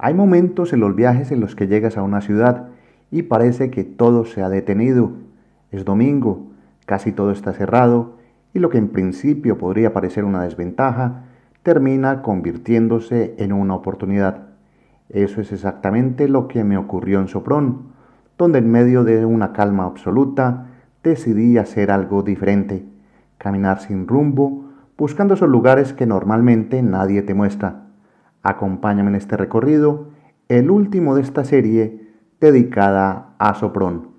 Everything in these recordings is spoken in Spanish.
Hay momentos en los viajes en los que llegas a una ciudad y parece que todo se ha detenido. Es domingo, casi todo está cerrado y lo que en principio podría parecer una desventaja termina convirtiéndose en una oportunidad. Eso es exactamente lo que me ocurrió en Sopron, donde en medio de una calma absoluta decidí hacer algo diferente, caminar sin rumbo, buscando esos lugares que normalmente nadie te muestra. Acompáñame en este recorrido, el último de esta serie dedicada a Sopron.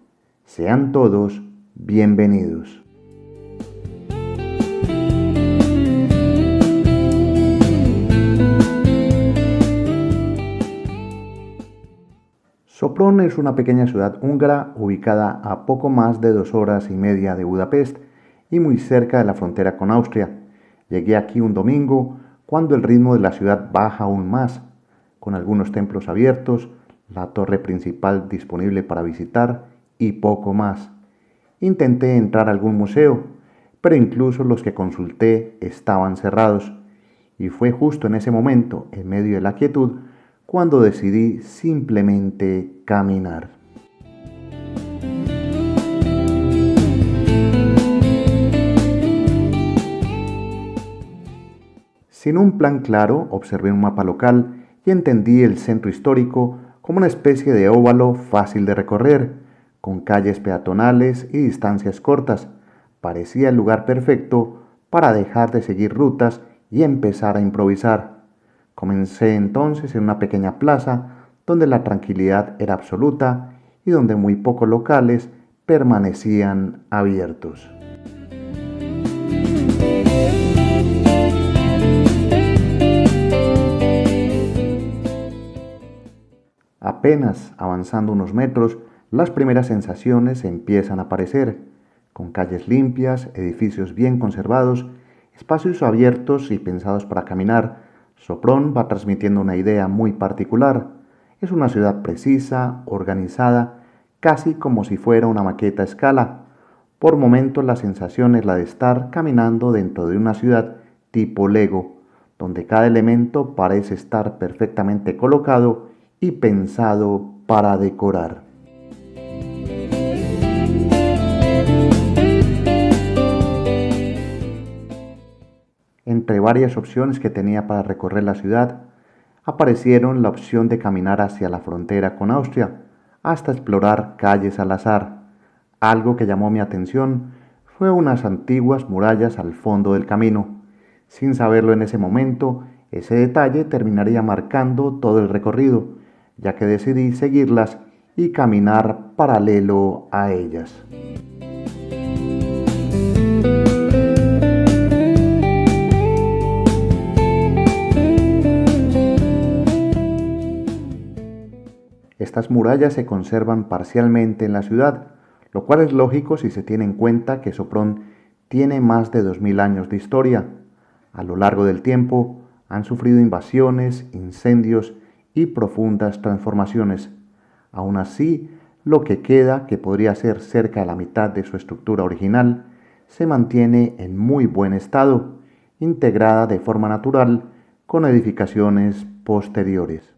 Sean todos bienvenidos. Sopron es una pequeña ciudad húngara ubicada a poco más de 2 horas y media de Budapest y muy cerca de la frontera con Austria. Llegué aquí un domingo cuando el ritmo de la ciudad baja aún más, con algunos templos abiertos, la torre principal disponible para visitar y poco más. Intenté entrar a algún museo, pero incluso los que consulté estaban cerrados. Y fue justo en ese momento, en medio de la quietud, cuando decidí simplemente caminar. Sin un plan claro, observé un mapa local y entendí el centro histórico como una especie de óvalo fácil de recorrer, con calles peatonales y distancias cortas. Parecía el lugar perfecto para dejar de seguir rutas y empezar a improvisar. Comencé entonces en una pequeña plaza donde la tranquilidad era absoluta y donde muy pocos locales permanecían abiertos. Apenas avanzando unos metros, las primeras sensaciones empiezan a aparecer, con calles limpias, edificios bien conservados, espacios abiertos y pensados para caminar. Sopron va transmitiendo una idea muy particular. Es una ciudad precisa, organizada, casi como si fuera una maqueta a escala. Por momentos la sensación es la de estar caminando dentro de una ciudad tipo Lego, donde cada elemento parece estar perfectamente colocado y pensado para decorar. Entre varias opciones que tenía para recorrer la ciudad, aparecieron la opción de caminar hacia la frontera con Austria, hasta explorar calles al azar. Algo que llamó mi atención fue unas antiguas murallas al fondo del camino. Sin saberlo en ese momento, ese detalle terminaría marcando todo el recorrido, ya que decidí seguirlas y caminar paralelo a ellas. Estas murallas se conservan parcialmente en la ciudad, lo cual es lógico si se tiene en cuenta que Sopron tiene más de 2000 años de historia. A lo largo del tiempo han sufrido invasiones, incendios y profundas transformaciones. Aún así, lo que queda, que podría ser cerca de la mitad de su estructura original, se mantiene en muy buen estado, integrada de forma natural con edificaciones posteriores.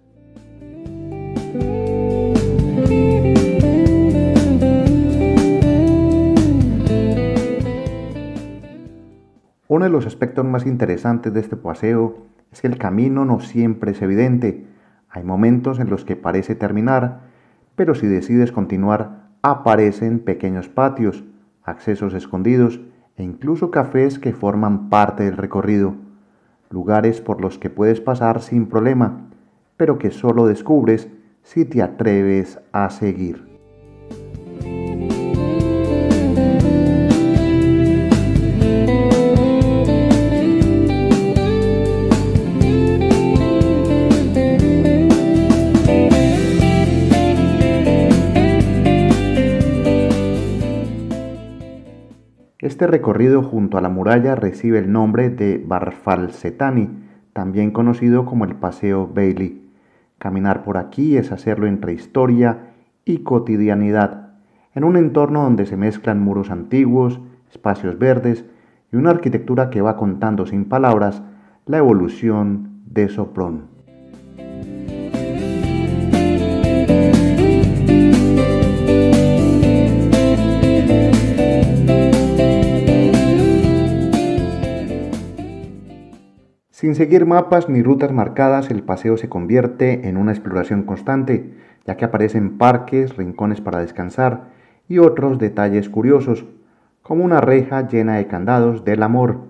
Uno de los aspectos más interesantes de este paseo es que el camino no siempre es evidente. Hay momentos en los que parece terminar, pero si decides continuar, aparecen pequeños patios, accesos escondidos e incluso cafés que forman parte del recorrido. Lugares por los que puedes pasar sin problema, pero que solo descubres si te atreves a seguir. Este recorrido junto a la muralla recibe el nombre de Barfalsetani, también conocido como el Paseo Bailey. Caminar por aquí es hacerlo entre historia y cotidianidad, en un entorno donde se mezclan muros antiguos, espacios verdes y una arquitectura que va contando sin palabras la evolución de Sopron. Sin seguir mapas ni rutas marcadas, el paseo se convierte en una exploración constante, ya que aparecen parques, rincones para descansar y otros detalles curiosos, como una reja llena de candados del amor,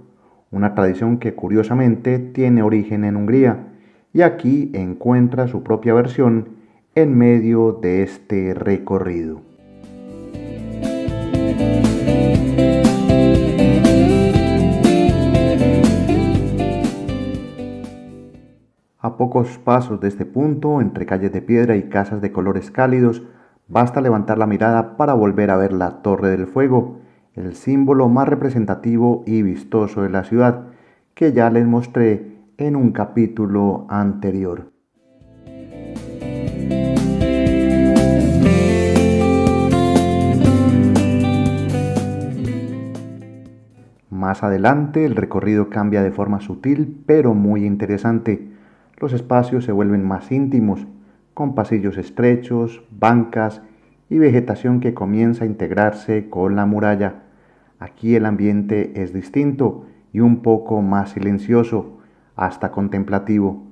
una tradición que curiosamente tiene origen en Hungría y aquí encuentra su propia versión en medio de este recorrido. A pocos pasos de este punto, entre calles de piedra y casas de colores cálidos, basta levantar la mirada para volver a ver la Torre del Fuego, el símbolo más representativo y vistoso de la ciudad, que ya les mostré en un capítulo anterior. Más adelante, el recorrido cambia de forma sutil pero muy interesante. Los espacios se vuelven más íntimos, con pasillos estrechos, bancas y vegetación que comienza a integrarse con la muralla. Aquí el ambiente es distinto y un poco más silencioso, hasta contemplativo.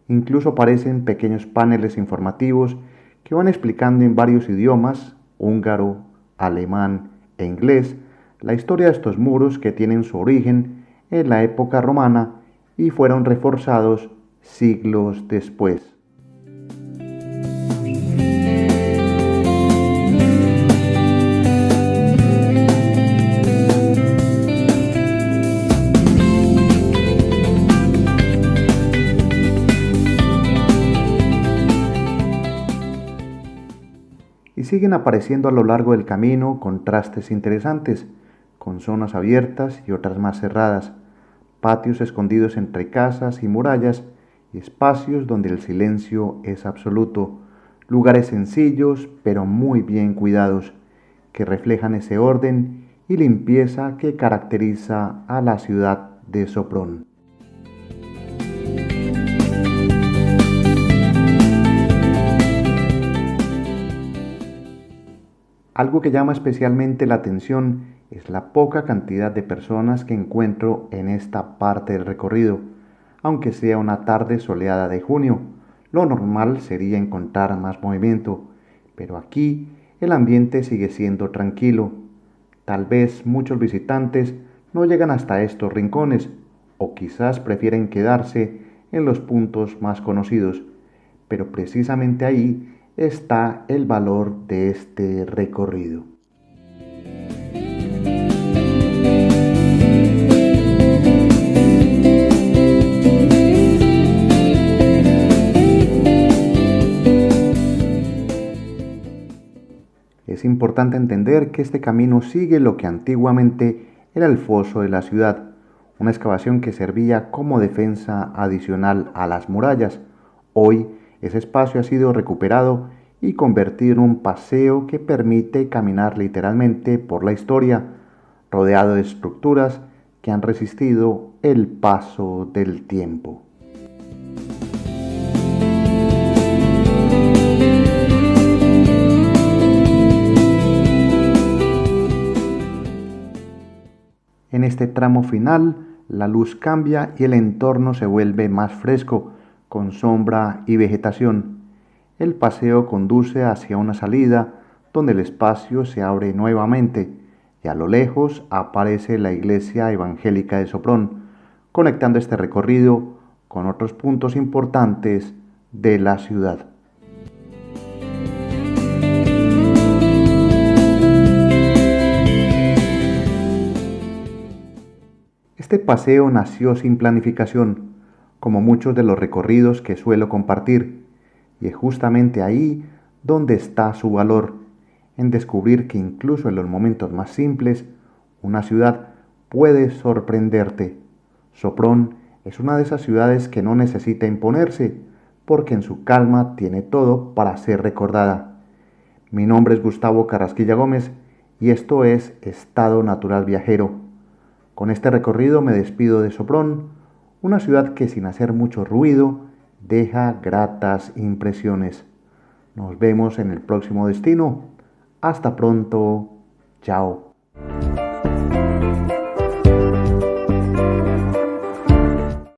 Incluso aparecen pequeños paneles informativos que van explicando en varios idiomas, húngaro, alemán e inglés, la historia de estos muros que tienen su origen en la época romana y fueron reforzados siglos después. Y siguen apareciendo a lo largo del camino contrastes interesantes, con zonas abiertas y otras más cerradas, patios escondidos entre casas y murallas, y espacios donde el silencio es absoluto, lugares sencillos pero muy bien cuidados, que reflejan ese orden y limpieza que caracteriza a la ciudad de Sopron. Algo que llama especialmente la atención es la poca cantidad de personas que encuentro en esta parte del recorrido. Aunque sea una tarde soleada de junio, lo normal sería encontrar más movimiento, pero aquí el ambiente sigue siendo tranquilo. Tal vez muchos visitantes no llegan hasta estos rincones, o quizás prefieren quedarse en los puntos más conocidos, pero precisamente ahí está el valor de este recorrido. Es importante entender que este camino sigue lo que antiguamente era el foso de la ciudad, una excavación que servía como defensa adicional a las murallas. Hoy ese espacio ha sido recuperado y convertido en un paseo que permite caminar literalmente por la historia, rodeado de estructuras que han resistido el paso del tiempo. En este tramo final, la luz cambia y el entorno se vuelve más fresco, con sombra y vegetación. El paseo conduce hacia una salida donde el espacio se abre nuevamente y a lo lejos aparece la iglesia evangélica de Sopron, conectando este recorrido con otros puntos importantes de la ciudad. Este paseo nació sin planificación, como muchos de los recorridos que suelo compartir, y es justamente ahí donde está su valor, en descubrir que incluso en los momentos más simples, una ciudad puede sorprenderte. Sopron es una de esas ciudades que no necesita imponerse, porque en su calma tiene todo para ser recordada. Mi nombre es Gustavo Carrasquilla Gómez y esto es Estado Natural Viajero. Con este recorrido me despido de Sopron, una ciudad que sin hacer mucho ruido deja gratas impresiones. Nos vemos en el próximo destino. Hasta pronto. Chao.